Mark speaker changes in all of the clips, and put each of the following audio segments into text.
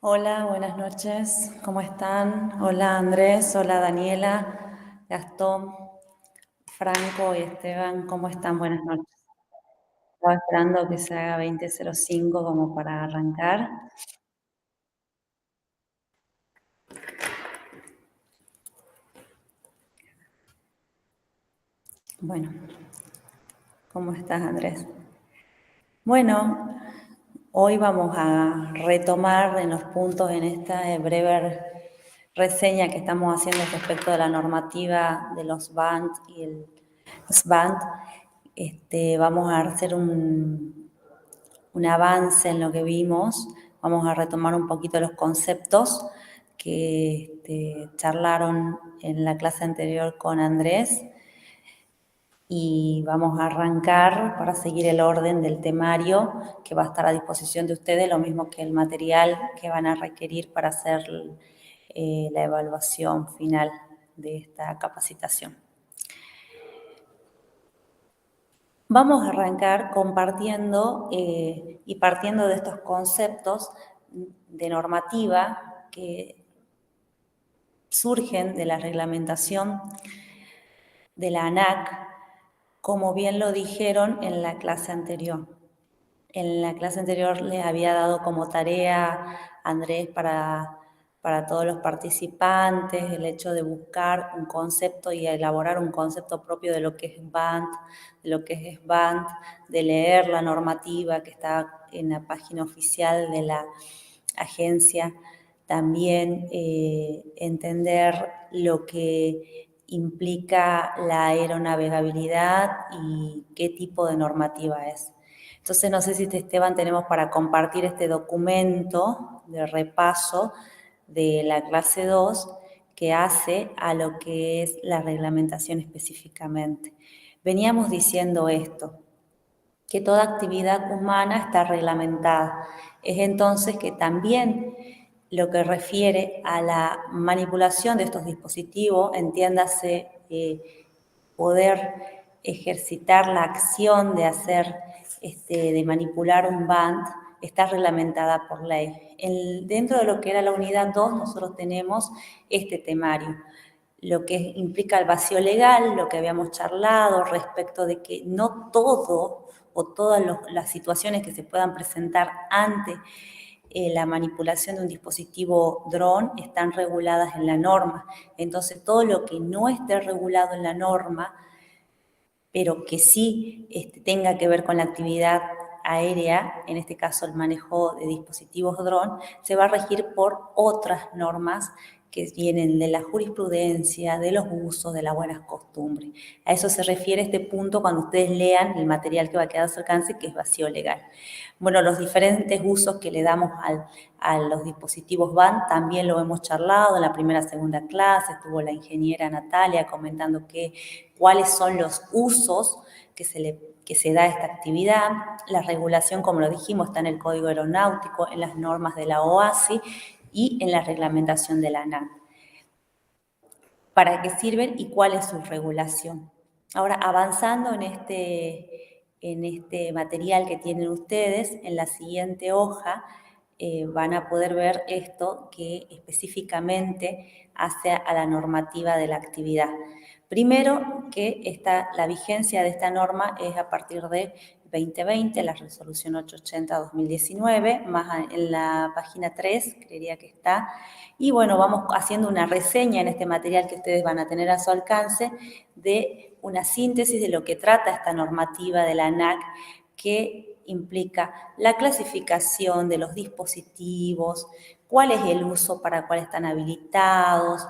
Speaker 1: Hola, buenas noches. ¿Cómo están? Hola Andrés, hola Daniela, Gastón, Franco y Esteban. ¿Cómo están? Buenas noches. Estaba esperando que se haga 20:05 como para arrancar. Bueno, ¿cómo estás Andrés? Bueno, hoy vamos a retomar en los puntos en esta breve reseña que estamos haciendo respecto de la normativa de los BAND y el SBAND. Vamos a hacer un avance en lo que vimos. Vamos a retomar un poquito los conceptos que charlaron en la clase anterior con Andrés y vamos a arrancar para seguir el orden del temario que va a estar a disposición de ustedes, lo mismo que el material que van a requerir para hacer la evaluación final de esta capacitación. Vamos a arrancar compartiendo y partiendo de estos conceptos de normativa que surgen de la reglamentación de la ANAC, como bien lo dijeron en la clase anterior. En la clase anterior les había dado como tarea a Andrés para todos los participantes el hecho de buscar un concepto y elaborar un concepto propio de lo que es BAND, de lo que es SBAND, de leer la normativa que está en la página oficial de la agencia, también entender lo que implica la aeronavegabilidad y qué tipo de normativa es. Entonces, no sé si Esteban tenemos para compartir este documento de repaso de la clase 2 que hace a lo que es la reglamentación específicamente. Veníamos diciendo esto, que toda actividad humana está reglamentada. Es entonces que también lo que refiere a la manipulación de estos dispositivos, entiéndase poder ejercitar la acción de hacer, de manipular un BAND, está reglamentada por ley. Dentro de lo que era la unidad 2, nosotros tenemos este temario, lo que implica el vacío legal, lo que habíamos charlado respecto de que no todo o todas las situaciones que se puedan presentar ante la manipulación de un dispositivo dron están reguladas en la norma. Entonces, todo lo que no esté regulado en la norma, pero que sí tenga que ver con la actividad aérea, en este caso el manejo de dispositivos dron, se va a regir por otras normas que vienen de la jurisprudencia, de los usos, de las buenas costumbres. A eso se refiere este punto cuando ustedes lean el material que va a quedar a su alcance, que es vacío legal. Bueno, los diferentes usos que le damos a los dispositivos BAND también lo hemos charlado en la primera, segunda clase, estuvo la ingeniera Natalia comentando cuáles son los usos que se da a esta actividad. La regulación, como lo dijimos, está en el Código Aeronáutico, en las normas de la OASI y en la reglamentación de la ANAC. ¿Para qué sirven y cuál es su regulación? Ahora, avanzando en este material que tienen ustedes, en la siguiente hoja van a poder ver esto que específicamente hace a la normativa de la actividad. Primero, que la vigencia de esta norma es a partir de 2020, la resolución 880-2019, más en la página 3, creería que está. Y bueno, vamos haciendo una reseña en este material que ustedes van a tener a su alcance de una síntesis de lo que trata esta normativa de la ANAC, que implica la clasificación de los dispositivos, cuál es el uso para cuál están habilitados,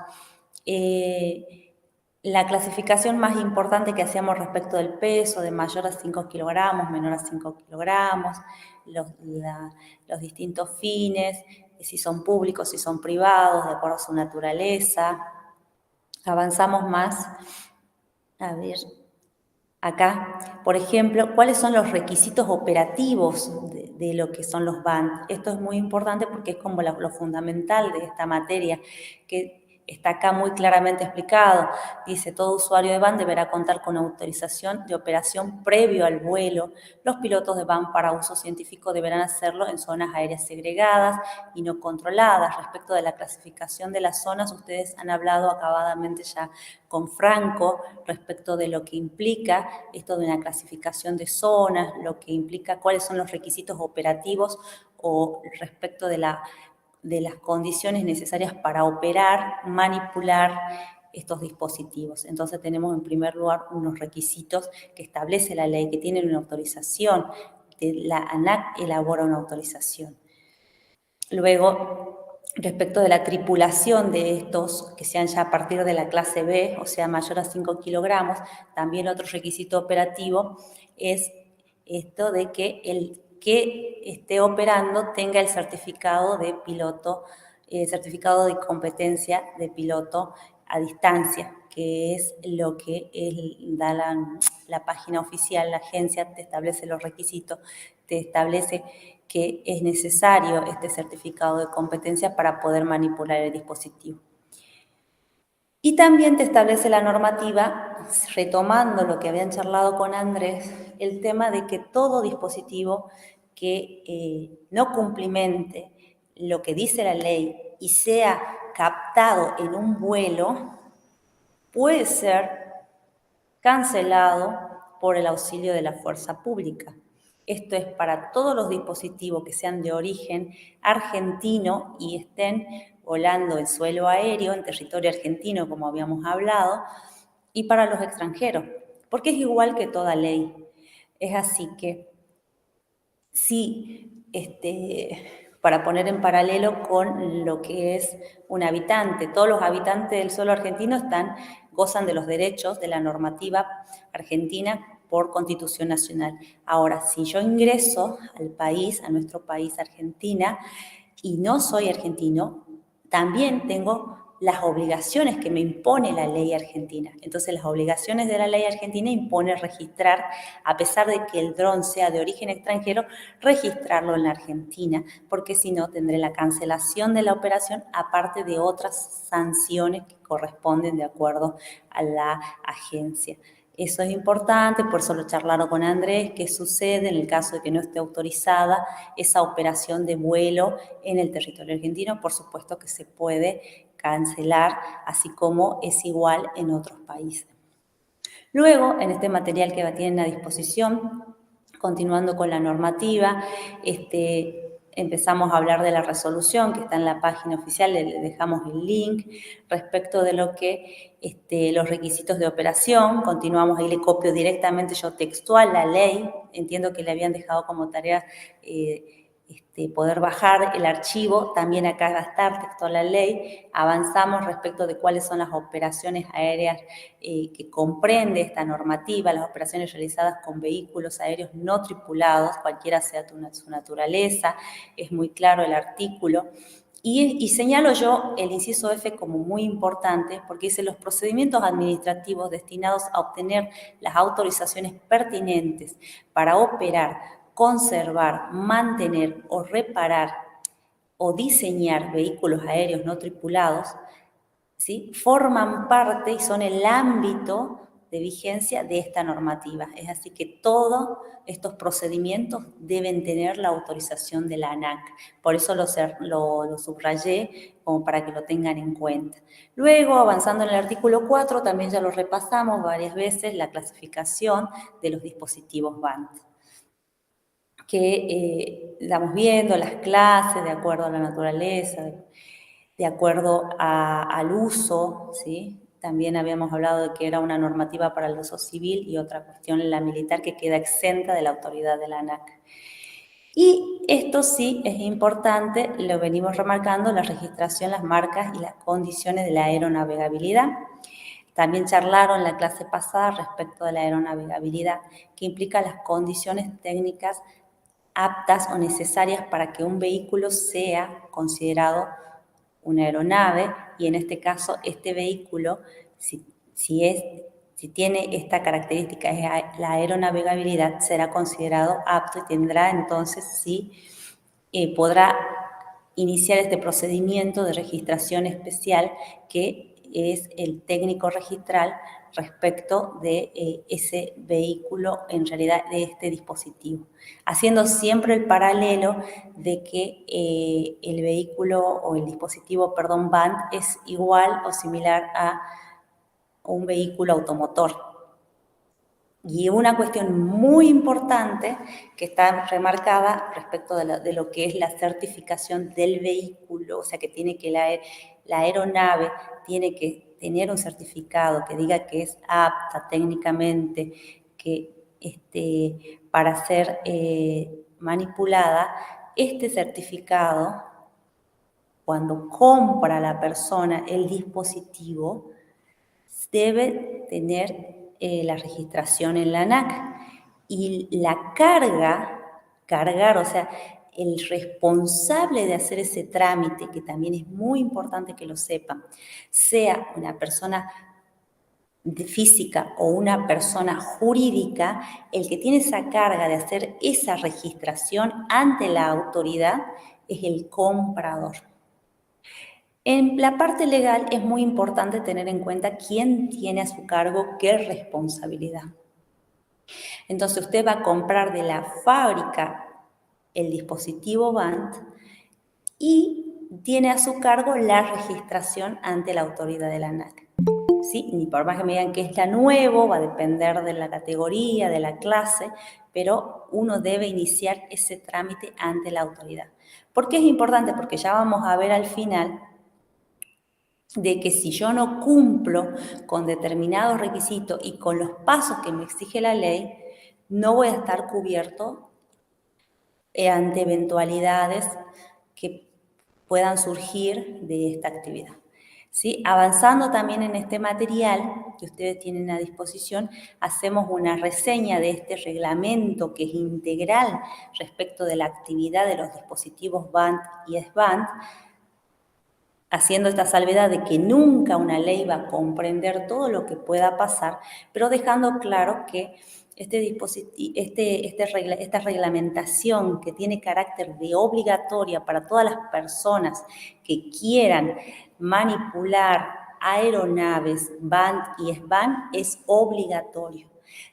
Speaker 1: la clasificación más importante que hacíamos respecto del peso, de mayor a 5 kilogramos, menor a 5 kilogramos, los distintos fines, si son públicos, si son privados, de acuerdo a su naturaleza. Avanzamos más. A ver, acá, por ejemplo, ¿cuáles son los requisitos operativos de lo que son los BAND? Esto es muy importante porque es como lo fundamental de esta materia, que está acá muy claramente explicado. Dice, todo usuario de van deberá contar con autorización de operación previo al vuelo. Los pilotos de van para uso científico deberán hacerlo en zonas aéreas segregadas y no controladas. Respecto de la clasificación de las zonas, ustedes han hablado acabadamente ya con Franco respecto de lo que implica esto de una clasificación de zonas, lo que implica cuáles son los requisitos operativos o respecto de las condiciones necesarias para operar, manipular estos dispositivos. Entonces tenemos en primer lugar unos requisitos que establece la ley, que tienen una autorización, la ANAC elabora una autorización. Luego, respecto de la tripulación de estos, que sean ya a partir de la clase B, o sea, mayor a 5 kilogramos, también otro requisito operativo es esto de que el que esté operando tenga el certificado de piloto, certificado de competencia de piloto a distancia, que es lo que da la página oficial, la agencia te establece los requisitos, te establece que es necesario este certificado de competencia para poder manipular el dispositivo. Y también te establece la normativa, retomando lo que habían charlado con Andrés, el tema de que todo dispositivo que no cumplimente lo que dice la ley y sea captado en un vuelo, puede ser cancelado por el auxilio de la fuerza pública. Esto es para todos los dispositivos que sean de origen argentino y estén volando en suelo aéreo, en territorio argentino, como habíamos hablado, y para los extranjeros, porque es igual que toda ley. Es así que sí, para poner en paralelo con lo que es un habitante, todos los habitantes del suelo argentino gozan de los derechos de la normativa argentina por Constitución Nacional. Ahora, si yo ingreso al país, a nuestro país, Argentina, y no soy argentino, también tengo las obligaciones que me impone la ley argentina. Entonces, las obligaciones de la ley argentina impone registrar, a pesar de que el dron sea de origen extranjero, registrarlo en la Argentina, porque si no tendré la cancelación de la operación, aparte de otras sanciones que corresponden de acuerdo a la agencia. Eso es importante, por eso lo charlaron con Andrés, qué sucede en el caso de que no esté autorizada esa operación de vuelo en el territorio argentino. Por supuesto que se puede cancelar, así como es igual en otros países. Luego, en este material que tienen a disposición, continuando con la normativa, empezamos a hablar de la resolución que está en la página oficial, le dejamos el link respecto de lo que los requisitos de operación. Continuamos, ahí le copio directamente yo textual la ley. Entiendo que le habían dejado como tarea poder bajar el archivo, también acá está textual la ley. Avanzamos respecto de cuáles son las operaciones aéreas que comprende esta normativa, las operaciones realizadas con vehículos aéreos no tripulados, cualquiera sea su naturaleza, es muy claro el artículo. Y señalo yo el inciso F como muy importante porque dice los procedimientos administrativos destinados a obtener las autorizaciones pertinentes para operar, conservar, mantener o reparar o diseñar vehículos aéreos no tripulados, ¿sí?, forman parte y son el ámbito de vigencia de esta normativa. Es así que todos estos procedimientos deben tener la autorización de la ANAC. Por eso lo subrayé como para que lo tengan en cuenta. Luego, avanzando en el artículo 4, también ya lo repasamos varias veces, la clasificación de los dispositivos BAND, que estamos viendo las clases de acuerdo a la naturaleza, de acuerdo al uso, ¿sí? También habíamos hablado de que era una normativa para el uso civil y otra cuestión, la militar, que queda exenta de la autoridad de la ANAC. Y esto sí es importante, lo venimos remarcando, la registración, las marcas y las condiciones de la aeronavegabilidad. También charlaron en la clase pasada respecto de la aeronavegabilidad, que implica las condiciones técnicas aptas o necesarias para que un vehículo sea considerado una aeronave, y en este caso este vehículo, si tiene esta característica, es la aeronavegabilidad, será considerado apto y tendrá entonces, sí, podrá iniciar este procedimiento de registración especial que es el técnico registral respecto de ese vehículo, en realidad de este dispositivo, haciendo siempre el paralelo de que el vehículo o el dispositivo, perdón, BANT es igual o similar a un vehículo automotor. Y una cuestión muy importante que está remarcada respecto de lo que es la certificación del vehículo, o sea que tiene que la aeronave tiene que tener un certificado que diga que es apta técnicamente, que para ser manipulada. Este certificado, cuando compra la persona el dispositivo, debe tener la registración en la ANAC. Y la cargar, o sea, el responsable de hacer ese trámite, que también es muy importante que lo sepan, sea una persona física o una persona jurídica, el que tiene esa carga de hacer esa registración ante la autoridad es el comprador. En la parte legal es muy importante tener en cuenta quién tiene a su cargo qué responsabilidad. Entonces usted va a comprar de la fábrica el dispositivo BANT y tiene a su cargo la registración ante la autoridad de la ANAC. ¿Sí? Ni por más que me digan que está nuevo, va a depender de la categoría, de la clase, pero uno debe iniciar ese trámite ante la autoridad. ¿Por qué es importante? Porque ya vamos a ver al final de que si yo no cumplo con determinados requisitos y con los pasos que me exige la ley, no voy a estar cubierto ante eventualidades que puedan surgir de esta actividad. ¿Sí? Avanzando también en este material que ustedes tienen a disposición, hacemos una reseña de este reglamento que es integral respecto de la actividad de los dispositivos BANT y SBANT, haciendo esta salvedad de que nunca una ley va a comprender todo lo que pueda pasar, pero dejando claro que esta reglamentación que tiene carácter de obligatoria para todas las personas que quieran manipular aeronaves, BANT y SBAN es obligatorio,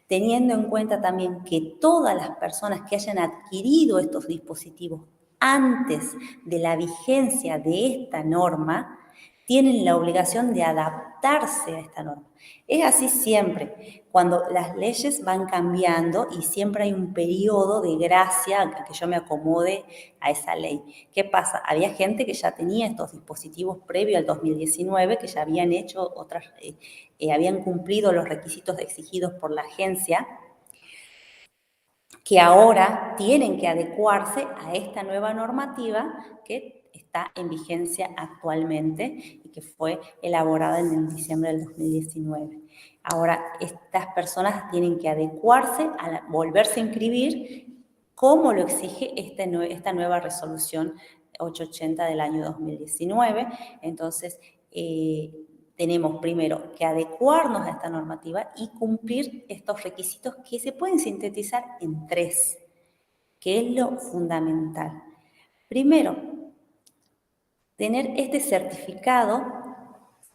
Speaker 1: teniendo en cuenta también que todas las personas que hayan adquirido estos dispositivos antes de la vigencia de esta norma, tienen la obligación de adaptarse a esta norma. Es así siempre, cuando las leyes van cambiando y siempre hay un periodo de gracia a que yo me acomode a esa ley. ¿Qué pasa? Había gente que ya tenía estos dispositivos previo al 2019, que ya habían hecho otras, habían cumplido los requisitos exigidos por la agencia, que ahora tienen que adecuarse a esta nueva normativa que está en vigencia actualmente y que fue elaborada en el diciembre del 2019. Ahora, estas personas tienen que adecuarse a volverse a inscribir como lo exige esta nueva resolución 880 del año 2019. Entonces, tenemos primero que adecuarnos a esta normativa y cumplir estos requisitos que se pueden sintetizar en 3, que es lo fundamental. Primero, tener este certificado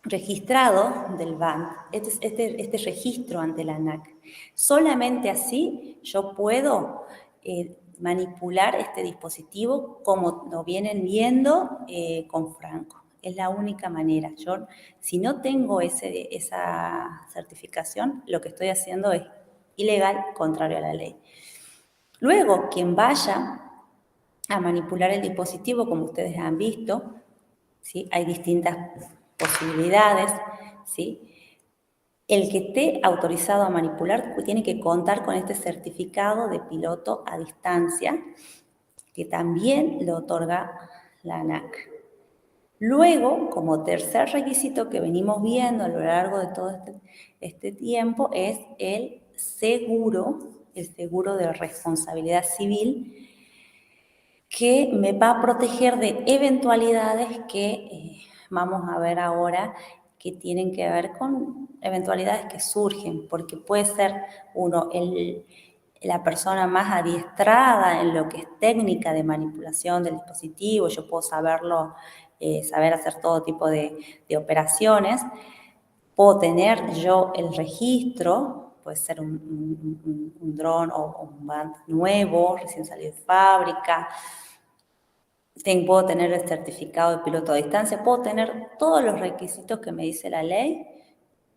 Speaker 1: registrado del BANT, este registro ante la ANAC. Solamente así yo puedo manipular este dispositivo como lo vienen viendo con Franco. Es la única manera. Yo, si no tengo esa certificación, lo que estoy haciendo es ilegal, contrario a la ley. Luego, quien vaya a manipular el dispositivo, como ustedes han visto, ¿sí? Hay distintas posibilidades, ¿sí? El que esté autorizado a manipular tiene que contar con este certificado de piloto a distancia, que también lo otorga la ANAC. Luego, como tercer requisito que venimos viendo a lo largo de todo este tiempo, es el seguro de responsabilidad civil, que me va a proteger de eventualidades que vamos a ver ahora, que tienen que ver con eventualidades que surgen, porque puede ser uno, la persona más adiestrada en lo que es técnica de manipulación del dispositivo, yo puedo saberlo, saber hacer todo tipo de operaciones, puedo tener yo el registro, puede ser un dron o un band nuevo, recién salido de fábrica, puedo tener el certificado de piloto a distancia, puedo tener todos los requisitos que me dice la ley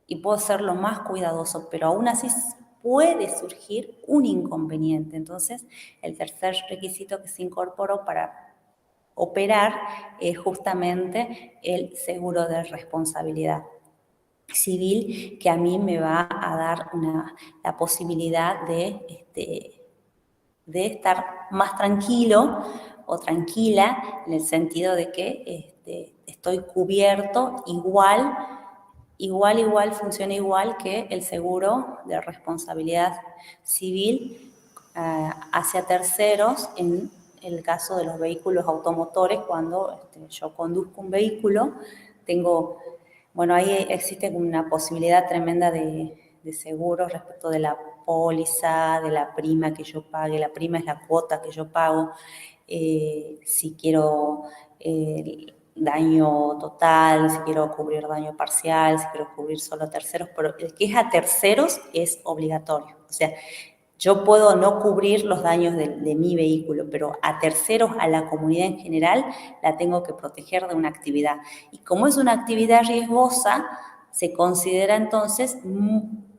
Speaker 1: y puedo ser lo más cuidadoso, pero aún así puede surgir un inconveniente. Entonces, el tercer requisito que se incorporó para operar es justamente el seguro de responsabilidad civil, que a mí me va a dar la posibilidad de estar más tranquilo o tranquila, en el sentido de que estoy cubierto funciona igual que el seguro de responsabilidad civil hacia terceros en el caso de los vehículos automotores. Cuando yo conduzco un vehículo, ahí existe una posibilidad tremenda de seguro respecto de la póliza, de la prima que yo pague. La prima es la cuota que yo pago. Si quiero daño total, si quiero cubrir daño parcial, si quiero cubrir solo terceros, pero el que es a terceros es obligatorio. O sea, yo puedo no cubrir los daños de mi vehículo, pero a terceros, a la comunidad en general, la tengo que proteger de una actividad. Y como es una actividad riesgosa, se considera entonces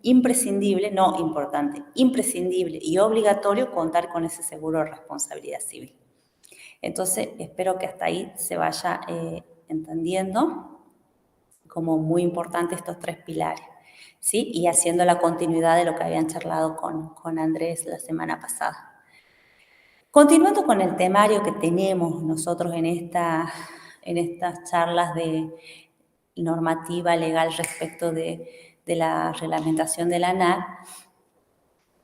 Speaker 1: imprescindible, no importante, imprescindible y obligatorio contar con ese seguro de responsabilidad civil. Entonces, espero que hasta ahí se vaya entendiendo como muy importante estos tres pilares, ¿sí? Y haciendo la continuidad de lo que habían charlado con Andrés la semana pasada. Continuando con el temario que tenemos nosotros en estas charlas de normativa legal respecto de la reglamentación de la ANAC,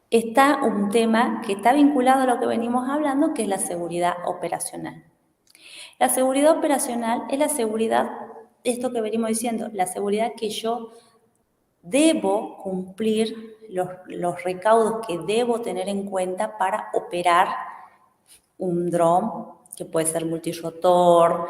Speaker 1: está un tema que está vinculado a lo que venimos hablando, que es la seguridad operacional. La seguridad operacional es la seguridad, esto que venimos diciendo, la seguridad que yo debo cumplir, los recaudos que debo tener en cuenta para operar un dron, que puede ser multirotor,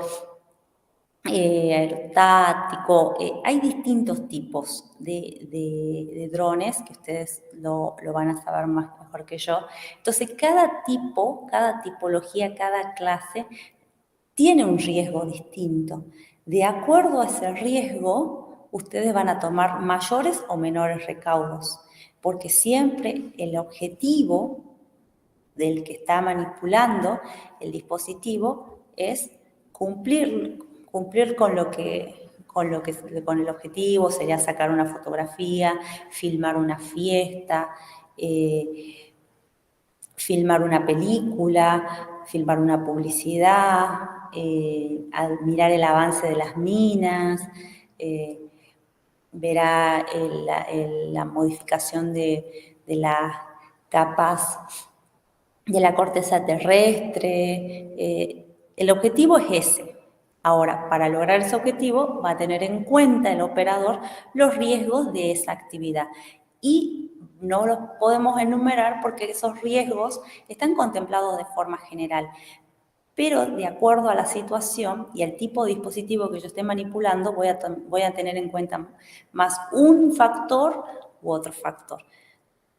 Speaker 1: aerostático. Hay distintos tipos de drones que ustedes lo van a saber mejor que yo. Entonces, cada tipología, cada clase tiene un riesgo distinto. De acuerdo a ese riesgo, ustedes van a tomar mayores o menores recaudos, porque siempre el objetivo del que está manipulando el dispositivo es cumplir con el objetivo. Sería sacar una fotografía, filmar una fiesta, filmar una película, filmar una publicidad, admirar el avance de las minas, verá la modificación de las capas de la corteza terrestre. El objetivo es ese. Ahora, para lograr ese objetivo, va a tener en cuenta el operador los riesgos de esa actividad. Y no los podemos enumerar porque esos riesgos están contemplados de forma general. Pero de acuerdo a la situación y al tipo de dispositivo que yo esté manipulando, voy a tener en cuenta más un factor u otro factor.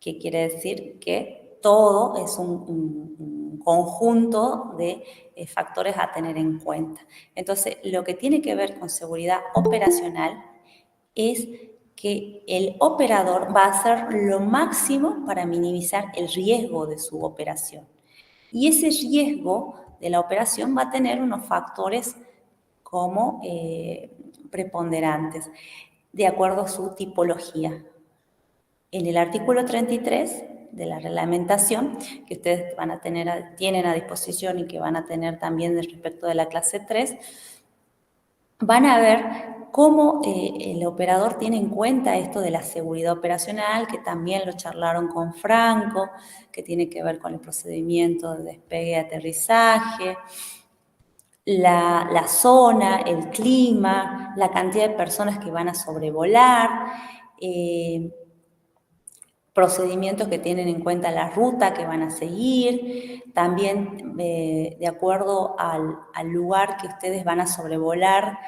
Speaker 1: ¿Qué quiere decir? Que todo es un conjunto de factores a tener en cuenta. Entonces, lo que tiene que ver con seguridad operacional es que el operador va a hacer lo máximo para minimizar el riesgo de su operación. Y ese riesgo de la operación va a tener unos factores como preponderantes, de acuerdo a su tipología. En el artículo 33 de la reglamentación, que ustedes tienen a disposición y que van a tener también respecto de la clase 3, van a ver cómo el operador tiene en cuenta esto de la seguridad operacional, que también lo charlaron con Franco, que tiene que ver con el procedimiento de despegue y aterrizaje, la zona, el clima, la cantidad de personas que van a sobrevolar, procedimientos que tienen en cuenta la ruta que van a seguir, también de acuerdo al lugar que ustedes van a sobrevolar,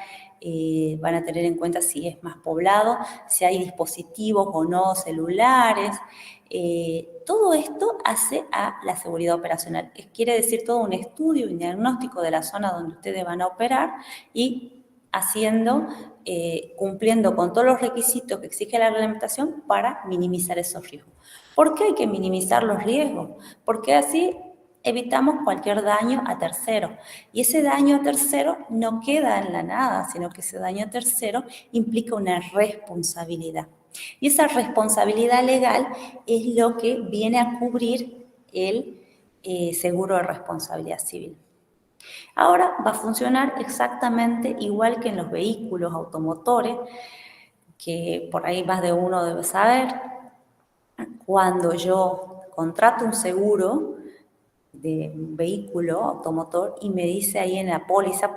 Speaker 1: van a tener en cuenta si es más poblado, si hay dispositivos o no celulares. Todo esto hace a la seguridad operacional. Quiere decir todo un estudio y diagnóstico de la zona donde ustedes van a operar y cumpliendo con todos los requisitos que exige la reglamentación para minimizar esos riesgos. ¿Por qué hay que minimizar los riesgos? Porque así evitamos cualquier daño a terceros. Y ese daño a tercero no queda en la nada, sino que ese daño a tercero implica una responsabilidad. Y esa responsabilidad legal es lo que viene a cubrir el seguro de responsabilidad civil. Ahora va a funcionar exactamente igual que en los vehículos automotores, que por ahí más de uno debe saber. Cuando yo contrato un seguro de un vehículo automotor y me dice ahí en la póliza,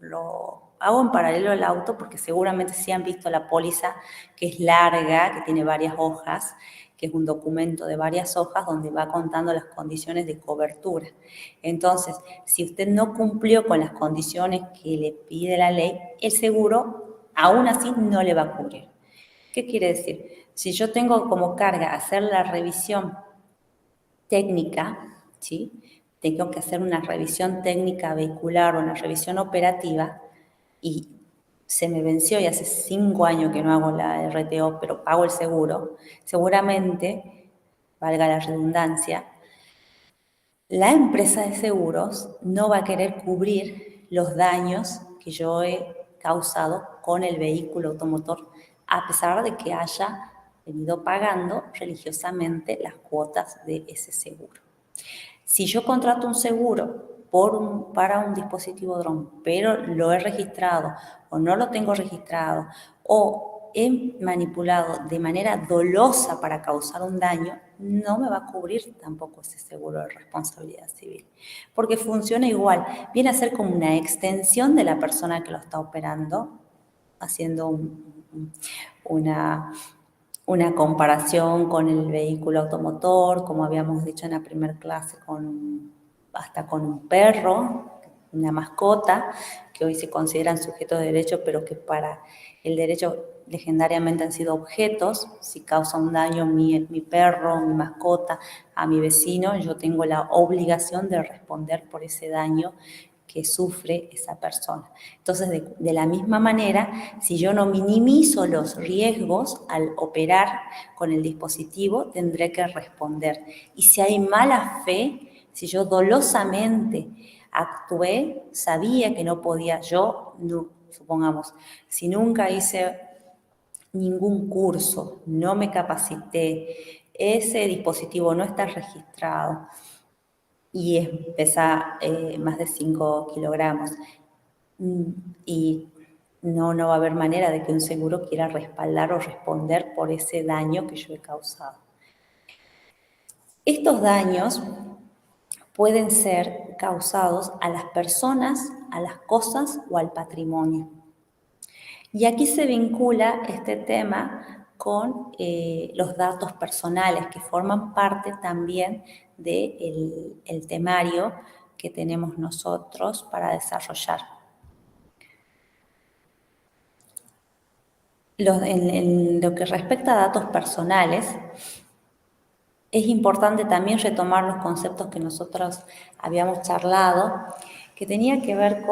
Speaker 1: lo hago en paralelo al auto porque seguramente sí han visto la póliza, que es larga, que tiene varias hojas, que es un documento de varias hojas donde va contando las condiciones de cobertura. Entonces, si usted no cumplió con las condiciones que le pide la ley, el seguro aún así no le va a cubrir. ¿Qué quiere decir? Si yo tengo como carga hacer la revisión técnica, ¿sí? Tengo que hacer una revisión técnica vehicular o una revisión operativa y se me venció y hace 5 años que no hago la RTO, pero pago el seguro, seguramente, valga la redundancia, la empresa de seguros no va a querer cubrir los daños que yo he causado con el vehículo automotor, a pesar de que haya venido pagando religiosamente las cuotas de ese seguro. Si yo contrato un seguro para un dispositivo dron, pero lo he registrado o no lo tengo registrado o he manipulado de manera dolosa para causar un daño, no me va a cubrir tampoco ese seguro de responsabilidad civil, porque funciona igual, viene a ser como una extensión de la persona que lo está operando, haciendo una comparación con el vehículo automotor, como habíamos dicho en la primera clase, hasta con un perro, una mascota, que hoy se consideran sujetos de derecho, pero que para el derecho legendariamente han sido objetos. Si causa un daño mi perro, mi mascota, a mi vecino, yo tengo la obligación de responder por ese daño que sufre esa persona. Entonces, de la misma manera, si yo no minimizo los riesgos al operar con el dispositivo, tendré que responder. Y si hay mala fe, si yo dolosamente actué, sabía que no podía, supongamos, si nunca hice ningún curso, no me capacité, ese dispositivo no está registrado, y pesa más de 5 kilogramos. Y no va a haber manera de que un seguro quiera respaldar o responder por ese daño que yo he causado. Estos daños pueden ser causados a las personas, a las cosas o al patrimonio. Y aquí se vincula este tema con los datos personales que forman parte también del temario que tenemos nosotros para desarrollar. En lo que respecta a datos personales, es importante también retomar los conceptos que nosotros habíamos charlado, que tenía que ver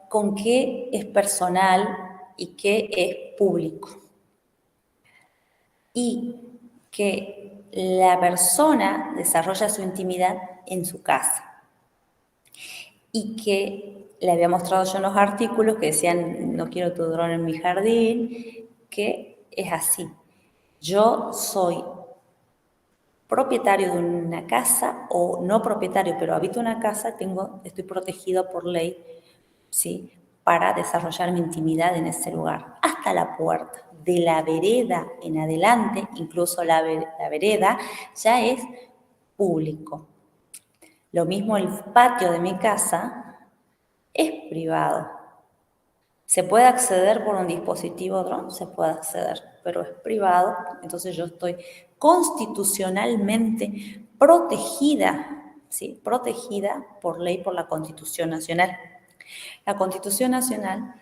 Speaker 1: con qué es personal y qué es público. Y que la persona desarrolla su intimidad en su casa. Y que le había mostrado yo en los artículos que decían, no quiero tu dron en mi jardín, que es así. Yo soy propietario de una casa o no propietario, pero habito una casa, estoy protegido por ley, ¿sí?, para desarrollar mi intimidad en ese lugar, hasta la puerta. De la vereda en adelante, incluso la vereda, ya es público. Lo mismo el patio de mi casa es privado. ¿Se puede acceder por un dispositivo dron? Se puede acceder, pero es privado, entonces yo estoy constitucionalmente protegida, ¿sí? Protegida por ley por la Constitución Nacional. La Constitución Nacional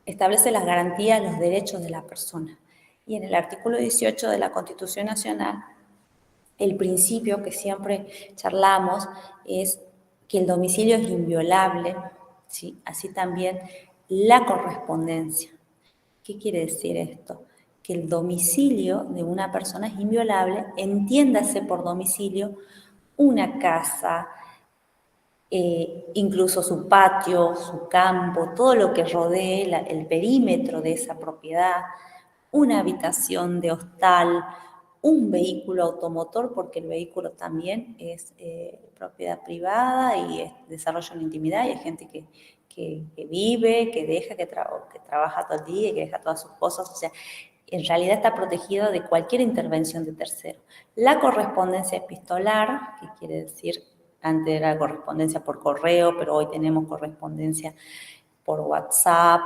Speaker 1: establece las garantías de los derechos de la persona. Y en el artículo 18 de la Constitución Nacional, el principio que siempre charlamos es que el domicilio es inviolable, ¿sí? Así también la correspondencia. ¿Qué quiere decir esto? Que el domicilio de una persona es inviolable, entiéndase por domicilio una casa, incluso su patio, su campo, todo lo que rodee el perímetro de esa propiedad, una habitación de hostal, un vehículo automotor, porque el vehículo también es propiedad privada y es desarrollo en intimidad, y hay gente que vive, que deja, que trabaja todo el día y que deja todas sus cosas, o sea, en realidad está protegido de cualquier intervención de tercero. La correspondencia epistolar, que quiere decir, antes era correspondencia por correo, pero hoy tenemos correspondencia por WhatsApp,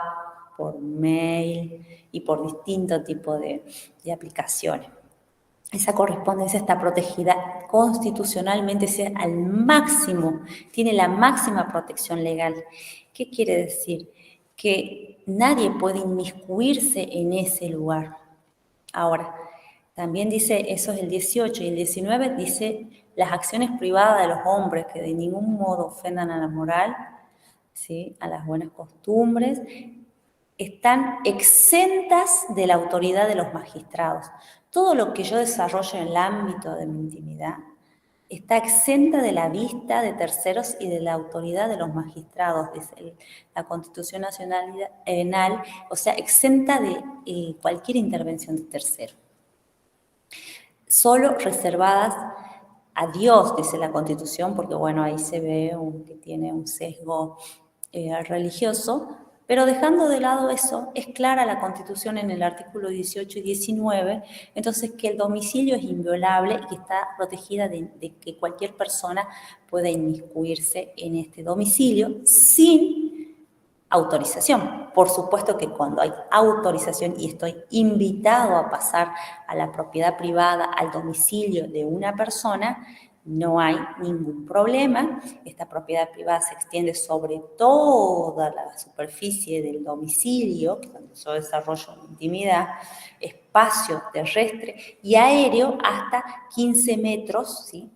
Speaker 1: por mail y por distintos tipos de aplicaciones. Esa correspondencia está protegida constitucionalmente, es al máximo, tiene la máxima protección legal. ¿Qué quiere decir? Que nadie puede inmiscuirse en ese lugar. Ahora, también dice, eso es el 18, y el 19 dice las acciones privadas de los hombres que de ningún modo ofendan a la moral, ¿sí? A las buenas costumbres, están exentas de la autoridad de los magistrados. Todo lo que yo desarrollo en el ámbito de mi intimidad está exenta de la vista de terceros y de la autoridad de los magistrados, dice la Constitución Nacional, o sea, exenta de cualquier intervención de tercero. Solo reservadas a Dios, dice la Constitución, porque bueno, ahí se ve que tiene un sesgo religioso, pero dejando de lado eso, es clara la Constitución en el artículo 18 y 19, entonces que el domicilio es inviolable y que está protegida de que cualquier persona pueda inmiscuirse en este domicilio sin autorización. Por supuesto que cuando hay autorización y estoy invitado a pasar a la propiedad privada, al domicilio de una persona, no hay ningún problema. Esta propiedad privada se extiende sobre toda la superficie del domicilio, donde yo desarrollo mi intimidad, espacio terrestre y aéreo hasta 15 metros, ¿sí?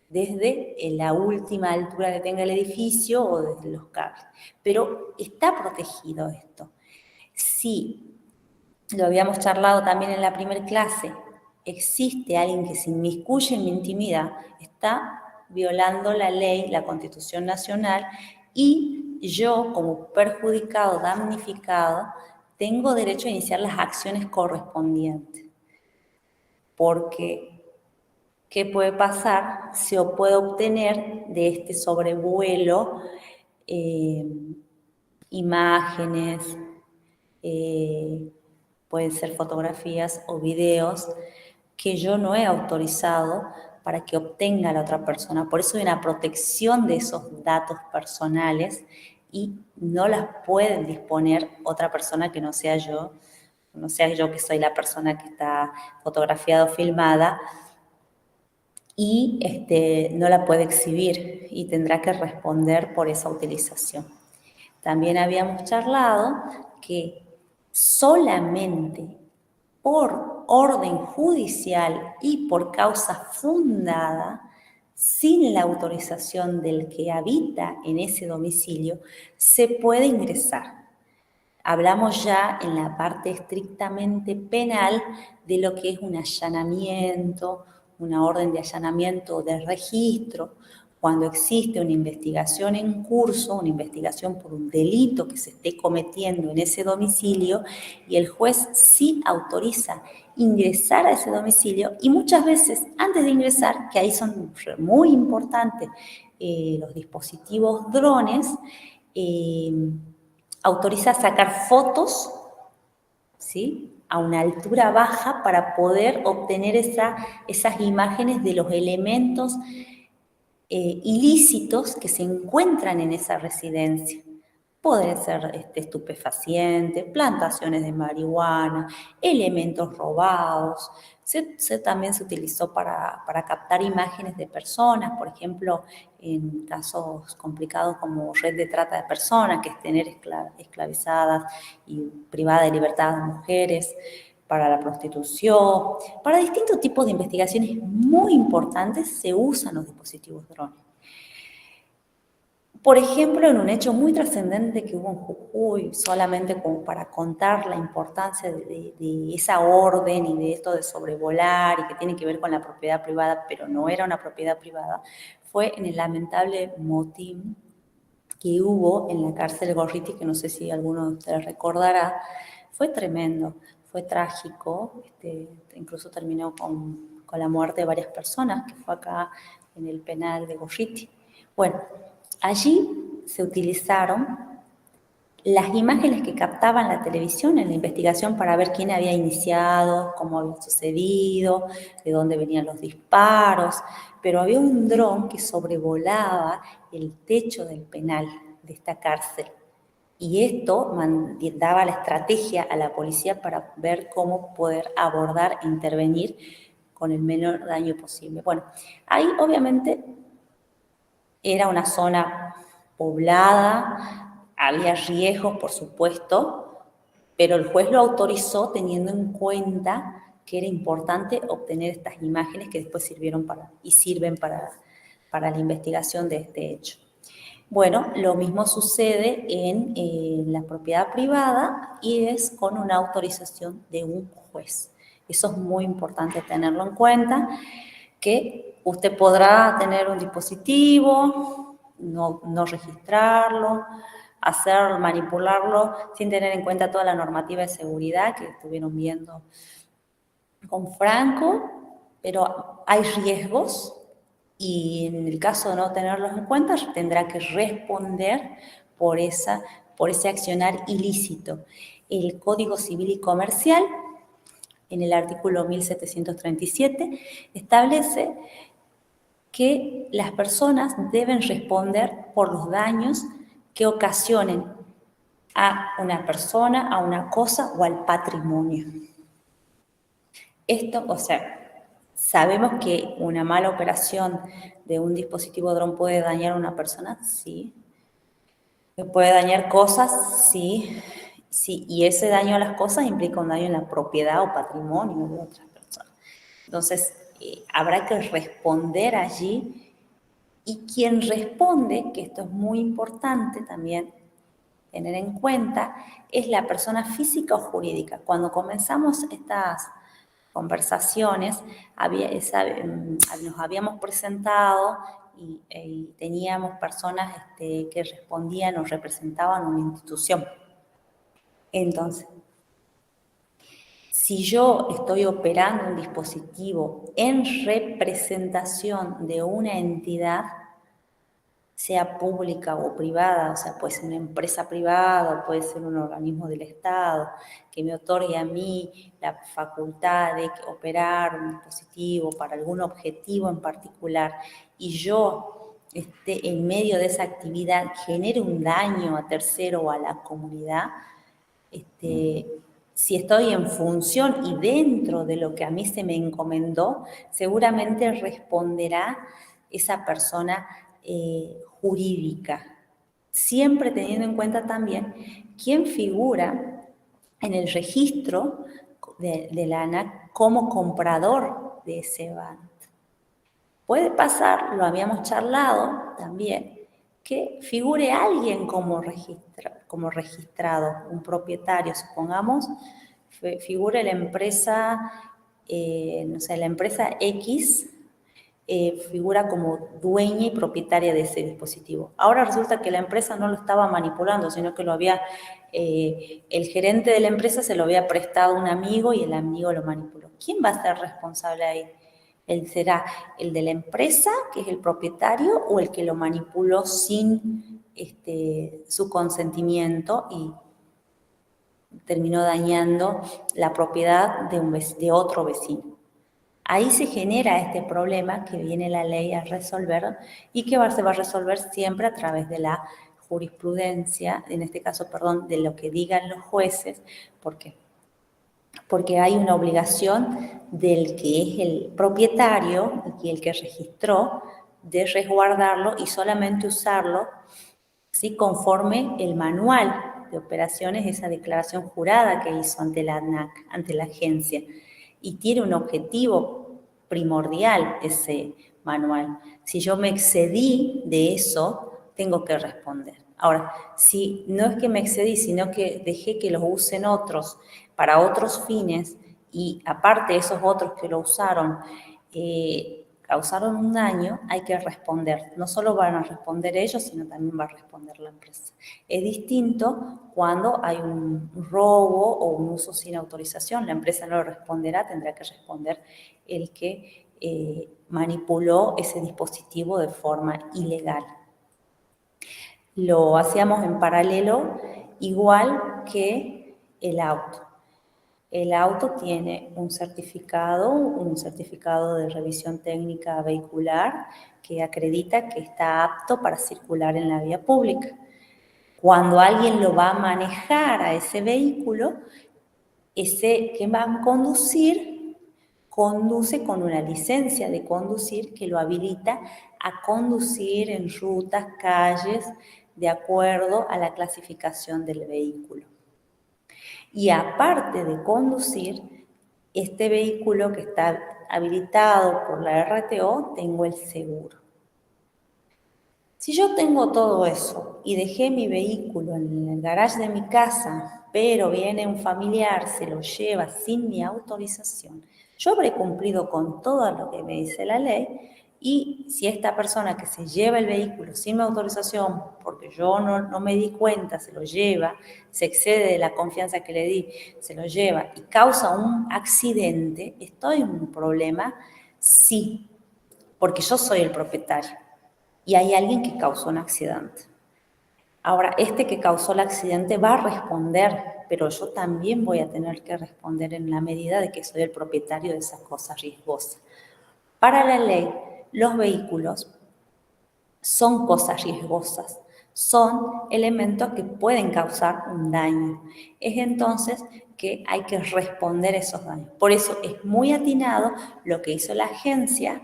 Speaker 1: Desde la última altura que tenga el edificio o desde los cables. Pero está protegido esto. Si, lo habíamos charlado también en la primera clase, existe alguien que se inmiscuye en mi intimidad, está violando la ley, la Constitución Nacional, y yo, como perjudicado, damnificado, tengo derecho a iniciar las acciones correspondientes. Porque ¿qué puede pasar? Se puede obtener de este sobrevuelo imágenes, pueden ser fotografías o videos que yo no he autorizado para que obtenga la otra persona. Por eso hay una protección de esos datos personales y no las puede disponer otra persona que no sea yo que soy la persona que está fotografiada o filmada, y no la puede exhibir y tendrá que responder por esa utilización. También habíamos charlado que solamente por orden judicial y por causa fundada, sin la autorización del que habita en ese domicilio, se puede ingresar. Hablamos ya en la parte estrictamente penal de lo que es un allanamiento, una orden de allanamiento o de registro, cuando existe una investigación en curso, una investigación por un delito que se esté cometiendo en ese domicilio y el juez sí autoriza ingresar a ese domicilio y muchas veces antes de ingresar, que ahí son muy importantes los dispositivos drones, autoriza sacar fotos, ¿sí?, a una altura baja para poder obtener esas imágenes de los elementos ilícitos que se encuentran en esa residencia. Puede ser estupefaciente, plantaciones de marihuana, elementos robados. También se utilizó para captar imágenes de personas, por ejemplo, en casos complicados como red de trata de personas, que es tener esclavizadas y privadas de libertad a mujeres, para la prostitución, para distintos tipos de investigaciones muy importantes se usan los dispositivos drones. Por ejemplo, en un hecho muy trascendente que hubo en Jujuy, solamente como para contar la importancia de esa orden y de esto de sobrevolar y que tiene que ver con la propiedad privada, pero no era una propiedad privada, fue en el lamentable motín que hubo en la cárcel Gorriti, que no sé si alguno de ustedes recordará. Fue tremendo, fue trágico, incluso terminó con la muerte de varias personas, que fue acá en el penal de Gorriti. Bueno, allí se utilizaron las imágenes que captaban la televisión en la investigación para ver quién había iniciado, cómo había sucedido, de dónde venían los disparos, pero había un dron que sobrevolaba el techo del penal de esta cárcel. Y esto daba la estrategia a la policía para ver cómo poder abordar e intervenir con el menor daño posible. Bueno, ahí obviamente era una zona poblada, había riesgos, por supuesto, pero el juez lo autorizó teniendo en cuenta que era importante obtener estas imágenes que después sirvieron sirven para la investigación de este hecho. Bueno, lo mismo sucede en la propiedad privada y es con una autorización de un juez. Eso es muy importante tenerlo en cuenta, que usted podrá tener un dispositivo, no registrarlo, manipularlo sin tener en cuenta toda la normativa de seguridad que estuvieron viendo con Franco, pero hay riesgos y en el caso de no tenerlos en cuenta tendrá que responder por ese accionar ilícito. El Código Civil y Comercial, en el artículo 1737, establece que las personas deben responder por los daños que ocasionen a una persona, a una cosa o al patrimonio. Esto, o sea, sabemos que una mala operación de un dispositivo dron puede dañar a una persona, sí. Puede dañar cosas, sí. Sí, y ese daño a las cosas implica un daño en la propiedad o patrimonio de otras personas. Entonces, habrá que responder allí. Y quien responde, que esto es muy importante también tener en cuenta, es la persona física o jurídica. Cuando comenzamos estas conversaciones, nos habíamos presentado y teníamos personas que respondían o representaban una institución. Entonces, si yo estoy operando un dispositivo en representación de una entidad, sea pública o privada, o sea, puede ser una empresa privada, puede ser un organismo del Estado, que me otorgue a mí la facultad de operar un dispositivo para algún objetivo en particular, y yo en medio de esa actividad genere un daño a tercero o a la comunidad, si estoy en función y dentro de lo que a mí se me encomendó, seguramente responderá esa persona jurídica, siempre teniendo en cuenta también quién figura en el registro de la ANAC como comprador de ese BANT. Puede pasar, lo habíamos charlado también, que figure alguien como registrado, un propietario, supongamos, figure la empresa, la empresa X, figura como dueña y propietaria de ese dispositivo. Ahora resulta que la empresa no lo estaba manipulando, sino que el gerente de la empresa se lo había prestado a un amigo y el amigo lo manipuló. ¿Quién va a ser responsable ahí? ¿Será el de la empresa, que es el propietario, o el que lo manipuló sin su consentimiento y terminó dañando la propiedad de otro vecino? Ahí se genera este problema que viene la ley a resolver y que se va a resolver siempre a través de la jurisprudencia, en este caso, perdón, de lo que digan los jueces. ¿Por qué? Porque hay una obligación del que es el propietario y el que registró de resguardarlo y solamente usarlo, ¿sí?, conforme el manual de operaciones, esa declaración jurada que hizo ante la ANAC, ante la agencia. Y tiene un objetivo primordial ese manual. Si yo me excedí de eso, tengo que responder. Ahora, si no es que me excedí, sino que dejé que lo usen otros para otros fines, y aparte esos otros que lo usaron causaron un daño, hay que responder. No solo van a responder ellos, sino también va a responder la empresa. Es distinto cuando hay un robo o un uso sin autorización. La empresa no lo responderá, tendrá que responder el que manipuló ese dispositivo de forma ilegal. Lo hacíamos en paralelo, igual que el auto. El auto tiene un certificado de revisión técnica vehicular que acredita que está apto para circular en la vía pública. Cuando alguien lo va a manejar a ese vehículo, ese que va a conducir, conduce con una licencia de conducir que lo habilita a conducir en rutas, calles, de acuerdo a la clasificación del vehículo. Y aparte de conducir, este vehículo que está habilitado por la RTO, tengo el seguro. Si yo tengo todo eso y dejé mi vehículo en el garage de mi casa, pero viene un familiar, se lo lleva sin mi autorización, yo habré cumplido con todo lo que me dice la ley. Y si esta persona que se lleva el vehículo sin mi autorización, porque yo no me di cuenta, se lo lleva, se excede de la confianza que le di, se lo lleva y causa un accidente, ¿estoy en un problema? Sí, porque yo soy el propietario y hay alguien que causó un accidente. Ahora, este que causó el accidente va a responder, pero yo también voy a tener que responder en la medida de que soy el propietario de esas cosas riesgosas. Para la ley, los vehículos son cosas riesgosas, son elementos que pueden causar un daño. Es entonces que hay que responder esos daños. Por eso es muy atinado lo que hizo la agencia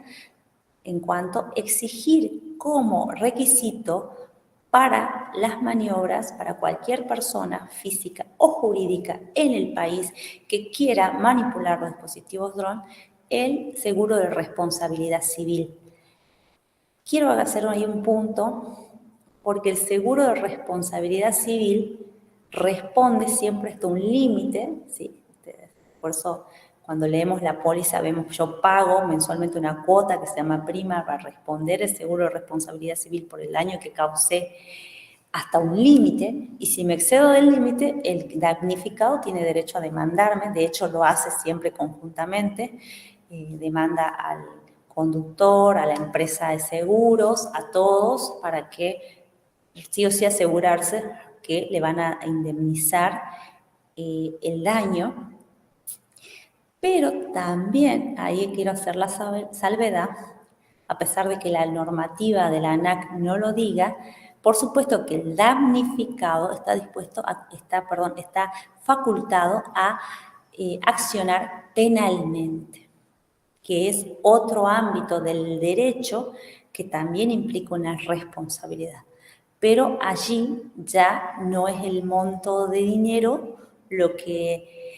Speaker 1: en cuanto a exigir como requisito para las maniobras, para cualquier persona física o jurídica en el país que quiera manipular los dispositivos dron, el seguro de responsabilidad civil. Quiero hacer ahí un punto, porque el seguro de responsabilidad civil responde siempre hasta un límite, ¿sí? Por eso cuando leemos la póliza vemos que yo pago mensualmente una cuota que se llama prima para responder el seguro de responsabilidad civil por el daño que causé hasta un límite, y si me excedo del límite, el damnificado tiene derecho a demandarme, de hecho lo hace siempre conjuntamente, demanda al conductor, a la empresa de seguros, a todos, para que sí o sí asegurarse que le van a indemnizar el daño. Pero también ahí quiero hacer la salvedad, a pesar de que la normativa de la ANAC no lo diga, por supuesto que el damnificado está facultado a accionar penalmente, que es otro ámbito del derecho que también implica una responsabilidad. Pero allí ya no es el monto de dinero lo que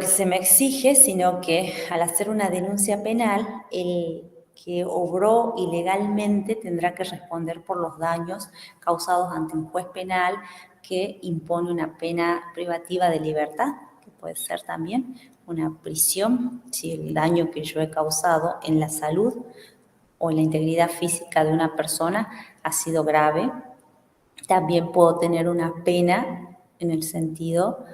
Speaker 1: se me exige, sino que al hacer una denuncia penal, el que obró ilegalmente tendrá que responder por los daños causados ante un juez penal que impone una pena privativa de libertad, que puede ser también una prisión, si el daño que yo he causado en la salud o en la integridad física de una persona ha sido grave. También puedo tener una pena en el sentido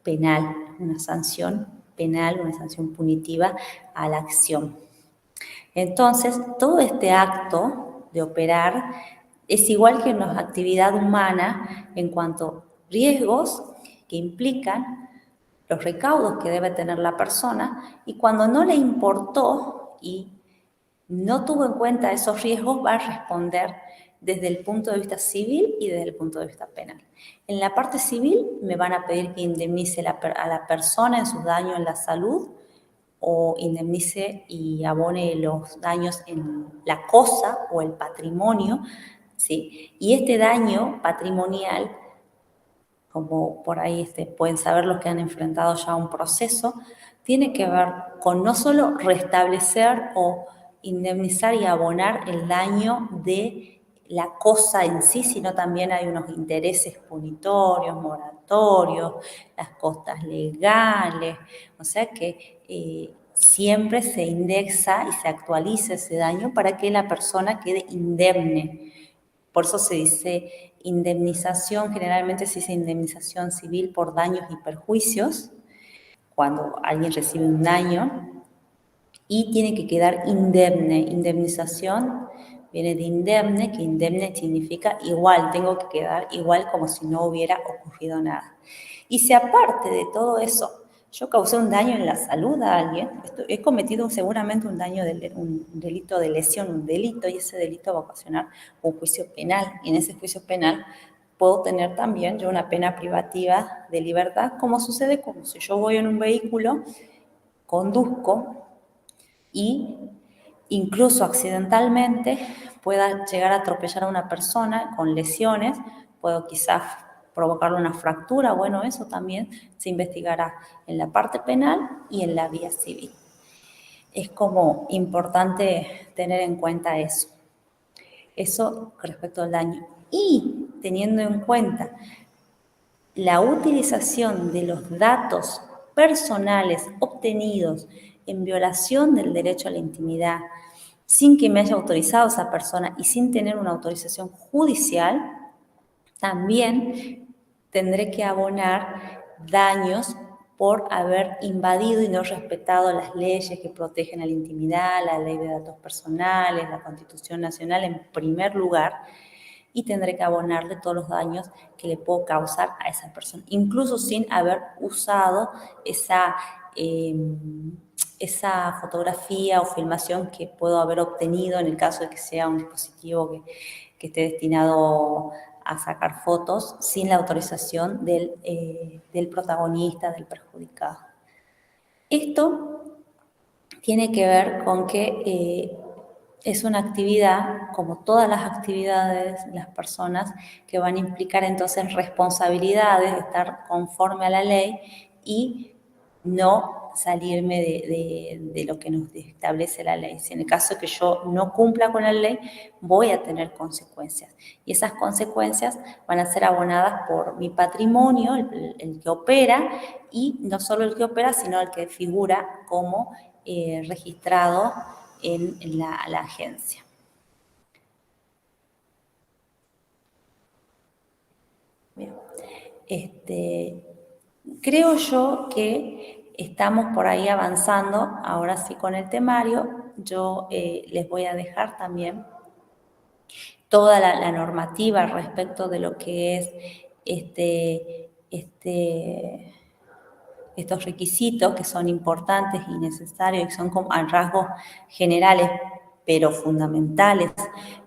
Speaker 1: penal, una sanción penal, una sanción punitiva a la acción. Entonces, todo este acto de operar es igual que una actividad humana en cuanto a riesgos que implican los recaudos que debe tener la persona, y cuando no le importó y no tuvo en cuenta esos riesgos, va a responder desde el punto de vista civil y desde el punto de vista penal. En la parte civil me van a pedir que indemnice a la persona en sus daños en la salud, o indemnice y abone los daños en la cosa o el patrimonio, ¿sí? Y este daño patrimonial, como por ahí pueden saber los que han enfrentado ya un proceso, tiene que ver con no solo restablecer o indemnizar y abonar el daño de la cosa en sí, sino también hay unos intereses punitorios, moratorios, las costas legales, o sea que siempre se indexa y se actualiza ese daño para que la persona quede indemne. Por eso se dice indemnización, generalmente se dice indemnización civil por daños y perjuicios, cuando alguien recibe un daño, y tiene que quedar indemne. Indemnización viene de indemne, que indemne significa igual, tengo que quedar igual como si no hubiera ocurrido nada. Y si aparte de todo eso, yo causé un daño en la salud a alguien, he cometido seguramente un delito de lesión, un delito, y ese delito va a ocasionar un juicio penal. Y en ese juicio penal puedo tener también yo una pena privativa de libertad, como sucede como si yo voy en un vehículo, conduzco y incluso accidentalmente pueda llegar a atropellar a una persona con lesiones, puedo quizás provocarle una fractura, bueno, eso también se investigará en la parte penal y en la vía civil. Es como importante tener en cuenta eso. Eso respecto al daño. Y teniendo en cuenta la utilización de los datos personales obtenidos en violación del derecho a la intimidad, sin que me haya autorizado esa persona y sin tener una autorización judicial, también tendré que abonar daños por haber invadido y no respetado las leyes que protegen a la intimidad, la ley de datos personales, la Constitución Nacional en primer lugar, y tendré que abonarle todos los daños que le puedo causar a esa persona, incluso sin haber usado esa fotografía o filmación que puedo haber obtenido en el caso de que sea un dispositivo que esté destinado a sacar fotos sin la autorización del protagonista, del perjudicado. Esto tiene que ver con que es una actividad, como todas las actividades, las personas que van a implicar entonces responsabilidades, de estar conforme a la ley y no salirme de lo que nos establece la ley. Si en el caso de que yo no cumpla con la ley, voy a tener consecuencias. Y esas consecuencias van a ser abonadas por mi patrimonio, el que opera, y no solo el que opera, sino el que figura como registrado en la agencia. Bien. Creo yo que estamos por ahí avanzando, ahora sí con el temario. Yo les voy a dejar también toda la normativa respecto de lo que es estos requisitos que son importantes y necesarios y son como a rasgos generales, pero fundamentales.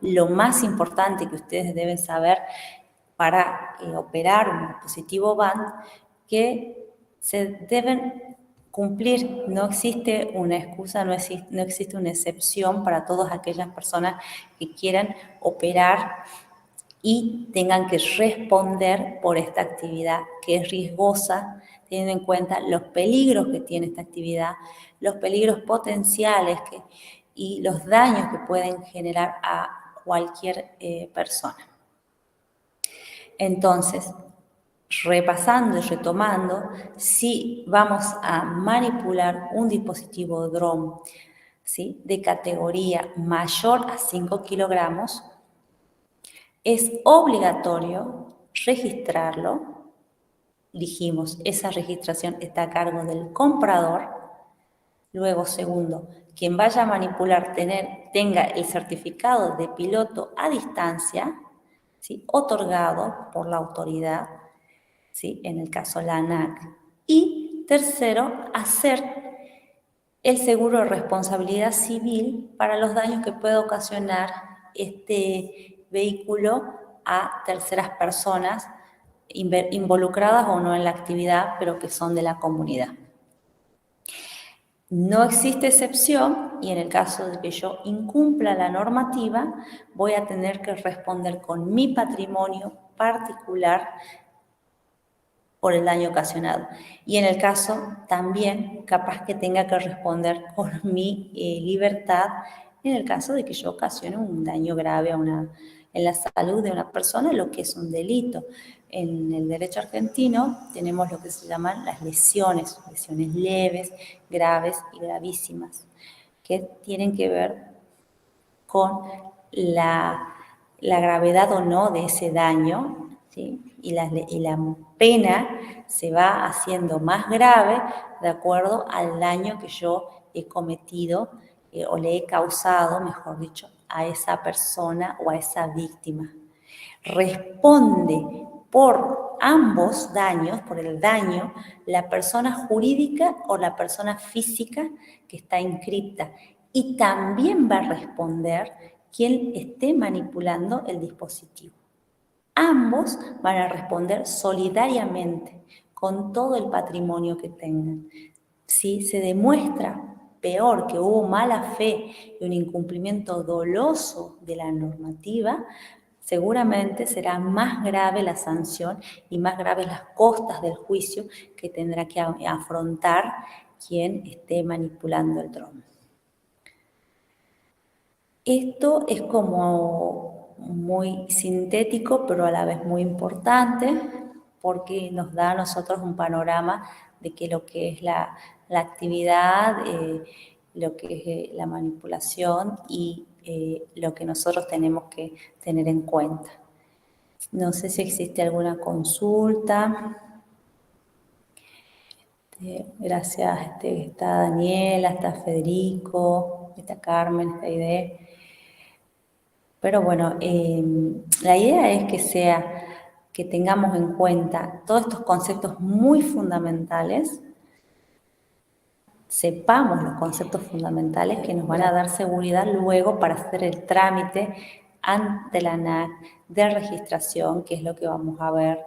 Speaker 1: Lo más importante que ustedes deben saber para operar un dispositivo BAND, que se deben cumplir. No existe una excusa, no existe una excepción para todas aquellas personas que quieran operar y tengan que responder por esta actividad que es riesgosa, teniendo en cuenta los peligros que tiene esta actividad, los peligros potenciales y los daños que pueden generar a cualquier persona. Entonces, repasando y retomando, si vamos a manipular un dispositivo drone, ¿sí?, de categoría mayor a 5 kilogramos, es obligatorio registrarlo. Dijimos, esa registración está a cargo del comprador. Luego, segundo, quien vaya a manipular tenga el certificado de piloto a distancia, ¿sí?, otorgado por la autoridad, ¿sí?, en el caso la ANAC. Y tercero, hacer el seguro de responsabilidad civil para los daños que pueda ocasionar este vehículo a terceras personas involucradas o no en la actividad, pero que son de la comunidad. No existe excepción y en el caso de que yo incumpla la normativa, voy a tener que responder con mi patrimonio particular por el daño ocasionado. Y en el caso también, capaz que tenga que responder con mi libertad en el caso de que yo ocasione un daño grave en la salud de una persona, lo que es un delito. En el derecho argentino tenemos lo que se llaman las lesiones leves, graves y gravísimas, que tienen que ver con la gravedad o no de ese daño, ¿sí? Y la pena se va haciendo más grave de acuerdo al daño que yo he cometido o le he causado, mejor dicho, a esa persona o a esa víctima. Responde por ambos daños, por el daño, la persona jurídica o la persona física que está inscripta. Y también va a responder quien esté manipulando el dispositivo. Ambos van a responder solidariamente con todo el patrimonio que tengan. Si se demuestra peor que hubo mala fe y un incumplimiento doloso de la normativa, seguramente será más grave la sanción y más graves las costas del juicio que tendrá que afrontar quien esté manipulando el dron. Esto es como muy sintético, pero a la vez muy importante, porque nos da a nosotros un panorama de que lo que es la actividad, lo que es la manipulación y lo que nosotros tenemos que tener en cuenta. No sé si existe alguna consulta. Gracias, está Daniela, está Federico, está Carmen, está Aide. Pero bueno, la idea es que tengamos en cuenta todos estos conceptos muy fundamentales, sepamos los conceptos fundamentales que nos van a dar seguridad luego para hacer el trámite ante la ANAC de registración, que es lo que vamos a ver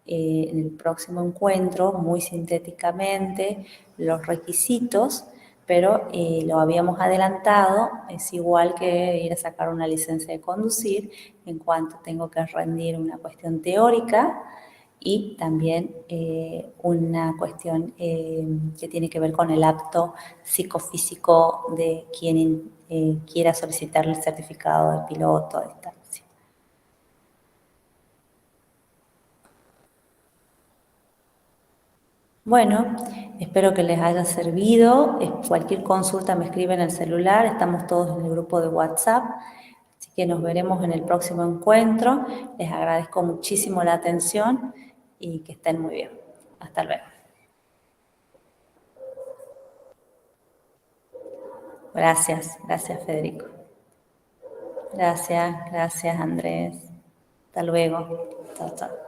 Speaker 1: en el próximo encuentro, muy sintéticamente, los requisitos, pero lo habíamos adelantado, es igual que ir a sacar una licencia de conducir, en cuanto tengo que rendir una cuestión teórica y también una cuestión que tiene que ver con el acto psicofísico de quien quiera solicitar el certificado de piloto a distancia. Bueno, espero que les haya servido. Cualquier consulta me escriben en el celular, estamos todos en el grupo de WhatsApp, así que nos veremos en el próximo encuentro. Les agradezco muchísimo la atención y que estén muy bien. Hasta luego. Gracias Federico. Gracias Andrés. Hasta luego. Chao, chao.